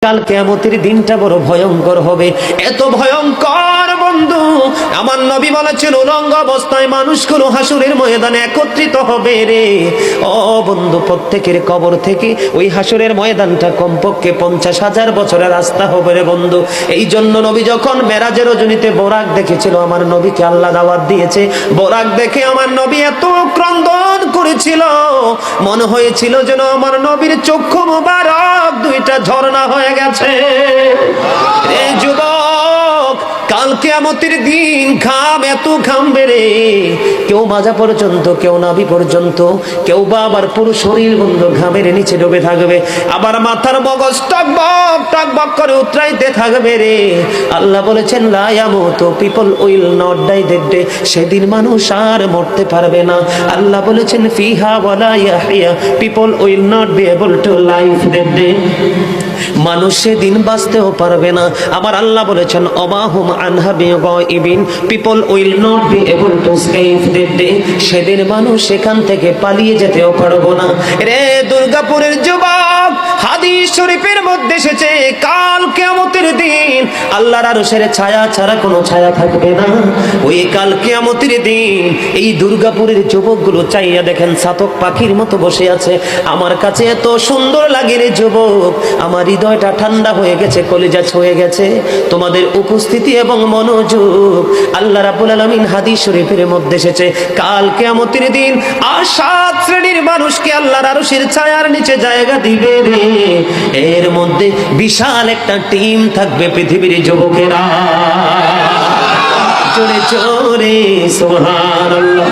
কাল কিয়ামতের দিনটা বড় ভয়ঙ্কর হবে, এত ভয়ঙ্কর বন্ধু। আমার নবী বলেছেন উলঙ্গ অবস্থায় মানুষগুলো হাসুরের ময়দানে একত্রিত হবে রে। ও বন্ধু, প্রত্যেকের কবর থেকে ওই হাসুরের ময়দানটা কমপক্ষে 50,000 বছরের রাস্তা হবে রে বন্ধু। এই জন্য নবী যখন মেরাজের রজনীতে বোরাক দেখেছিল, আমার নবীকে আল্লাহ দাওয়াত দিয়েছে, বোরাক দেখে আমার নবী এত ক্রন্দন করেছিল, মনে হয়েছিল যেন আমার নবীর চক্ষু মুবারক দুইটা ঝর্ণা হয়ে গেছে। এই যুবক, কাল কিয়ামতের দিন ঘাম এত ঘামবে রে, কেউ মাজা পর্যন্ত, কেউ নাভি পর্যন্ত, কেউ বা আবার পুরো শরীর বন্ধ ঘামের নিচে ডুবে থাকবে, আবার মাথার মগজ টকবক টকবক করে উতরাইতে থাকবে রে। আল্লাহ বলেছেন লা ইয়ামুতু, people will not die that day, সেদিন মানুষ আর মরতে পারবে না। আল্লাহ বলেছেন ফিহা ওয়ালা ইয়াহইয়া, people will not be able to live that day, মানুষ সেদিন বাঁচতেও পারবে না। আবার আল্লাহ বলেছেন অমাহুম আনহা বিগাইবিন, people will not be able to escape that day, সেদিন মানুষ সেখান থেকে পালিয়ে যেতেও পারবো না রে। দুর্গাপুরের যুবক, হাদিস শরীফের মধ্যে এসেছে কাল কিয়ামতের দিন আল্লাহর আরশের ছায়া ছাড়া কোনো ছায়া থাকবে না। ওই কাল কিয়ামতের দিন এই দুর্গাপুরের যুবকগুলো চাইয়া দেখেন চাতক পাখির মতো বসে আছে। আমার কাছে এত সুন্দর লাগে রে যুবক, আমার হৃদয়টা ঠান্ডা হয়ে গেছে, কলিজা ছুঁয়ে গেছে তোমাদের উপস্থিতি এবং মনোযোগ। আল্লাহ রাব্বুল আলামিন হাদিস শরীফের মধ্যে এসেছে কাল কিয়ামতের দিন আর 7 শ্রেণীর মানুষকে আল্লাহর আরশের ছায়ার নিচে জায়গা দিবে রে। এর মধ্যে বিশাল একটা টিম থাকবে পৃথিবীর যুবকেরা। জোরে জোরে সুবহানাল্লাহ।